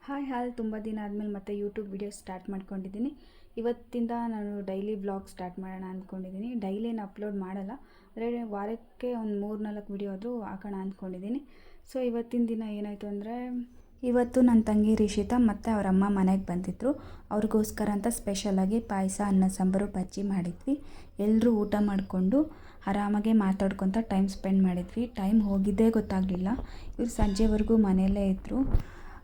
Hi ತುಂಬ ದಿನ ಆದಮೇಲೆ ಮತ್ತೆ ಯೂಟ್ಯೂಬ್ ವಿಡಿಯೋ ಸ್ಟಾರ್ಟ್ ಮಾಡ್ಕೊಂಡಿದ್ದೀನಿ. ಇವತ್ತಿಂದ ನಾನು ಡೈಲಿ ವ್ಲಾಗ್ ಸ್ಟಾರ್ಟ್ ಮಾಡೋಣ ಅಂದ್ಕೊಂಡಿದ್ದೀನಿ. ಡೈಲಿ ಏನು ಅಪ್ಲೋಡ್ ಮಾಡಲ್ಲ, ಅಂದರೆ ವಾರಕ್ಕೆ ಒಂದು 3-4 ವಿಡಿಯೋ ಆದರೂ ಹಾಕೋಣ ಅಂದ್ಕೊಂಡಿದ್ದೀನಿ. ಸೊ ಇವತ್ತಿನ ದಿನ ಏನಾಯಿತು ಅಂದರೆ, ಇವತ್ತು ನನ್ನ ತಂಗಿ ರಿಷಿತಾ ಮತ್ತು ಅವರ ಅಮ್ಮ ಮನೆಗೆ ಬಂದಿದ್ದರು. ಅವ್ರಿಗೋಸ್ಕರ ಅಂತ ಸ್ಪೆಷಲಾಗಿ ಪಾಯಸ, ಅನ್ನ ಸಾಂಬಾರು, ಬಜ್ಜಿ ಮಾಡಿದ್ವಿ. ಎಲ್ಲರೂ ಊಟ ಮಾಡಿಕೊಂಡು ಆರಾಮಾಗೆ ಮಾತಾಡ್ಕೊತ ಟೈಮ್ ಸ್ಪೆಂಡ್ ಮಾಡಿದ್ವಿ. ಟೈಮ್ ಹೋಗಿದ್ದೇ ಗೊತ್ತಾಗಲಿಲ್ಲ. ಇವರು ಸಂಜೆವರೆಗೂ ಮನೆಯಲ್ಲೇ ಇದ್ದರು.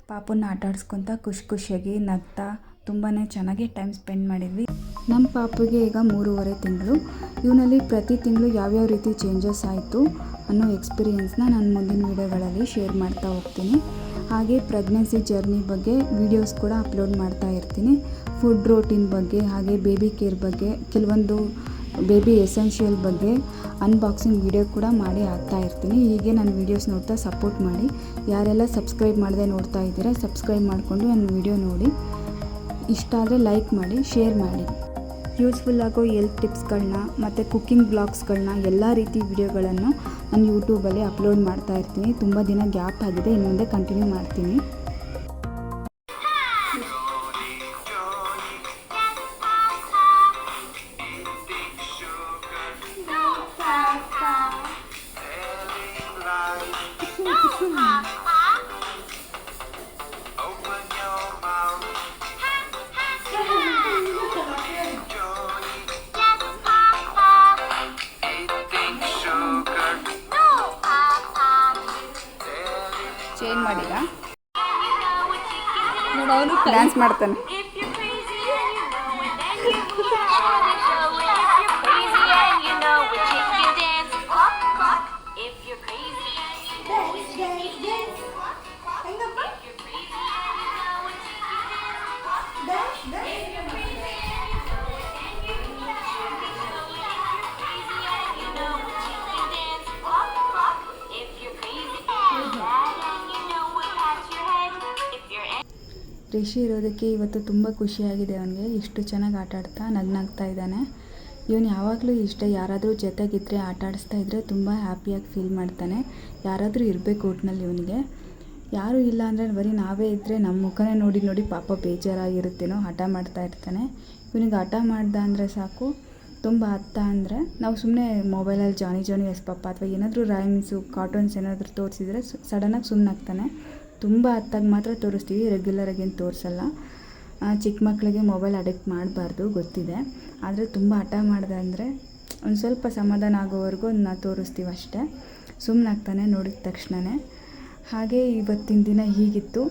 ಪಾಪುನ ಆಟಾಡಿಸ್ಕೊತ ಖುಷಿಯಾಗಿ ನಗ್ತಾ ತುಂಬಾ ಚೆನ್ನಾಗಿ ಟೈಮ್ ಸ್ಪೆಂಡ್ ಮಾಡಿದ್ವಿ. ನಮ್ಮ ಪಾಪುಗೆ ಈಗ 3.5 ತಿಂಗಳು. ಇವನಲ್ಲಿ ಪ್ರತಿ ತಿಂಗಳು ಯಾವ್ಯಾವ ರೀತಿ ಚೇಂಜಸ್ ಆಯಿತು ಅನ್ನೋ ಎಕ್ಸ್ಪೀರಿಯೆನ್ಸ್ನ ನಾನು ಮುಂದಿನ ವೀಡಿಯೋಗಳಲ್ಲಿ ಶೇರ್ ಮಾಡ್ತಾ ಹೋಗ್ತೀನಿ. ಹಾಗೆ ಪ್ರೆಗ್ನೆನ್ಸಿ ಜರ್ನಿ ಬಗ್ಗೆ ವೀಡಿಯೋಸ್ ಕೂಡ ಅಪ್ಲೋಡ್ ಮಾಡ್ತಾ ಇರ್ತೀನಿ. ಫುಡ್ ರೋಟೀನ್ ಬಗ್ಗೆ, ಹಾಗೆ ಬೇಬಿ ಕೇರ್ ಬಗ್ಗೆ, ಕೆಲವೊಂದು ಬೇಬಿ ಎಸೆನ್ಷಿಯಲ್ ಬಗ್ಗೆ ಅನ್ಬಾಕ್ಸಿಂಗ್ ವಿಡಿಯೋ ಕೂಡ ಮಾಡಿ ಹಾಕ್ತಾ ಇರ್ತೀನಿ. ಹೀಗೆ ನನ್ನ ವೀಡಿಯೋಸ್ ನೋಡ್ತಾ ಸಪೋರ್ಟ್ ಮಾಡಿ. ಯಾರೆಲ್ಲ ಸಬ್ಸ್ಕ್ರೈಬ್ ಮಾಡದೆ ನೋಡ್ತಾ ಇದ್ದೀರಾ, ಸಬ್ಸ್ಕ್ರೈಬ್ ಮಾಡಿಕೊಂಡು ನನ್ನ ವಿಡಿಯೋ ನೋಡಿ. ಇಷ್ಟ ಆದರೆ ಲೈಕ್ ಮಾಡಿ, ಶೇರ್ ಮಾಡಿ. ಯೂಸ್ಫುಲ್ ಆಗೋ ಹೆಲ್ತ್ ಟಿಪ್ಸ್ಗಳನ್ನ ಮತ್ತು ಕುಕ್ಕಿಂಗ್ ಬ್ಲಾಗ್ಸ್ಗಳನ್ನ ಎಲ್ಲ ರೀತಿ ವಿಡಿಯೋಗಳನ್ನು ನಾನು ಯೂಟ್ಯೂಬಲ್ಲಿ ಅಪ್ಲೋಡ್ ಮಾಡ್ತಾ ಇರ್ತೀನಿ. ತುಂಬ ದಿನ ಗ್ಯಾಪ್ ಆಗಿದೆ, ಇನ್ನು ಮುಂದೆ ಕಂಟಿನ್ಯೂ ಮಾಡ್ತೀನಿ. ಚೇಂಜ್ ಮಾಡಿಲ್ಲ, ಅವನು ಡ್ಯಾನ್ಸ್ ಮಾಡ್ತಾನೆ. ರಿಷಿ ಇರೋದಕ್ಕೆ ಇವತ್ತು ತುಂಬ ಖುಷಿಯಾಗಿದೆ. ಅವನಿಗೆ ಇಷ್ಟು ಚೆನ್ನಾಗಿ ಆಟ ಆಡ್ತಾ ನಗ್ನಾಗ್ತಾ ಇದ್ದಾನೆ. ಇವನು ಯಾವಾಗಲೂ ಇಷ್ಟ, ಯಾರಾದರೂ ಜೊತೆಗಿದ್ದರೆ ಆಟ ಆಡಿಸ್ತಾ ಇದ್ದರೆ ತುಂಬ ಹ್ಯಾಪಿಯಾಗಿ ಫೀಲ್ ಮಾಡ್ತಾನೆ. ಯಾರಾದರೂ ಇರಬೇಕು ಒಟ್ಟಿನಲ್ಲಿ ಇವನಿಗೆ. ಯಾರೂ ಇಲ್ಲ ಅಂದರೆ ಬರೀ ನಾವೇ ಇದ್ದರೆ ನಮ್ಮ ಮುಖನೇ ನೋಡಿ ಪಾಪ ಬೇಜಾರಾಗಿರುತ್ತೇನೋ, ಹಠ ಮಾಡ್ತಾ ಇರ್ತಾನೆ. ಇವನಿಗೆ ಹಠ ಮಾಡ್ದ ಅಂದರೆ ಸಾಕು, ತುಂಬ ಹತ್ತ ಅಂದರೆ ನಾವು ಸುಮ್ಮನೆ ಮೊಬೈಲಲ್ಲಿ ಜಾನಿ ಎಸ್ ಪಪ್ಪ ಅಥವಾ ಏನಾದರೂ ರೈಮ್ಸು, ಕಾರ್ಟೂನ್ಸ್ ಏನಾದರೂ ತೋರಿಸಿದ್ರೆ ಸಡನ್ನಾಗಿ ಸುಮ್ಮನಾಗ್ತಾನೆ. ತುಂಬ ಹತ್ತಾಗ ಮಾತ್ರ ತೋರಿಸ್ತೀವಿ, ರೆಗ್ಯುಲರಾಗಿ ಏನು ತೋರಿಸಲ್ಲ. ಚಿಕ್ಕ ಮಕ್ಕಳಿಗೆ ಮೊಬೈಲ್ ಅಡಿಕ್ಟ್ ಮಾಡಬಾರ್ದು, ಗೊತ್ತಿದೆ. ಆದರೆ ತುಂಬ ಹಠ ಮಾಡಿದೆ ಅಂದರೆ ಒಂದು ಸ್ವಲ್ಪ ಸಮಾಧಾನ ಆಗೋವರೆಗೂ ನಾವು ತೋರಿಸ್ತೀವಿ ಅಷ್ಟೇ. ಸುಮ್ಮನಾಗ್ತಾನೆ ನೋಡಿದ ತಕ್ಷಣವೇ. ಹಾಗೆ ಇವತ್ತಿನ ದಿನ ಹೀಗಿತ್ತು.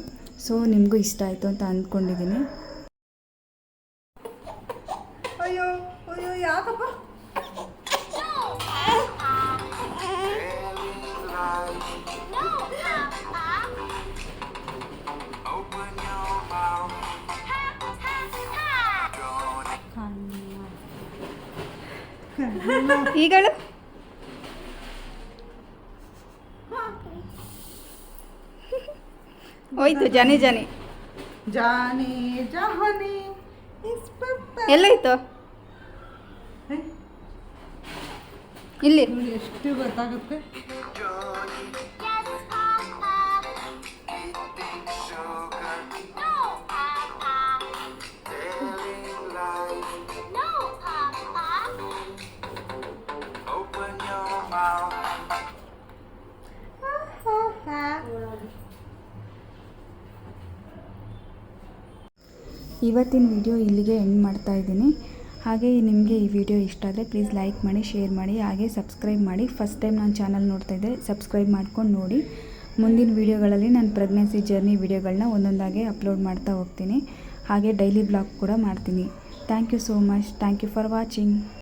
ಸೊ ನಿಮಗೂ ಇಷ್ಟ ಆಯಿತು ಅಂತ ಅಂದ್ಕೊಂಡಿದ್ದೀನಿ. ಅಯ್ಯೋ ಅಯ್ಯೋ ಯಾಕಪ್ಪ? ಈಗಳು ಹೋಯ್ತು ಜಾನಿ ಜಾನಿ ಜಾನಿ ಜಾನಿ ಎಲ್ಲೋಯ್ತು? ಇಲ್ಲಿ ಎಷ್ಟು ಗೊತ್ತಾಗುತ್ತೆ. ಇವತ್ತಿನ ವಿಡಿಯೋ ಇಲ್ಲಿಗೆ ಎಂಡ್ ಮಾಡ್ತಾ ಇದ್ದೀನಿ. ಹಾಗೆ ನಿಮಗೆ ಈ ವಿಡಿಯೋ ಇಷ್ಟ ಆದರೆ ಪ್ಲೀಸ್ ಲೈಕ್ ಮಾಡಿ, ಶೇರ್ ಮಾಡಿ, ಹಾಗೆ ಸಬ್ಸ್ಕ್ರೈಬ್ ಮಾಡಿ. ಫಸ್ಟ್ ಟೈಮ್ ನಾನು ಚಾನಲ್ ನೋಡ್ತಾ ಇದ್ದೆ, ಸಬ್ಸ್ಕ್ರೈಬ್ ಮಾಡ್ಕೊಂಡು ನೋಡಿ. ಮುಂದಿನ ವೀಡಿಯೋಗಳಲ್ಲಿ ನಾನು ಪ್ರೆಗ್ನೆನ್ಸಿ ಜರ್ನಿ ವೀಡಿಯೋಗಳನ್ನ ಒಂದೊಂದಾಗೆ ಅಪ್ಲೋಡ್ ಮಾಡ್ತಾ ಹೋಗ್ತೀನಿ. ಹಾಗೆ ಡೈಲಿ ಬ್ಲಾಗ್ ಕೂಡ ಮಾಡ್ತೀನಿ. Thank you so much. Thank you for watching.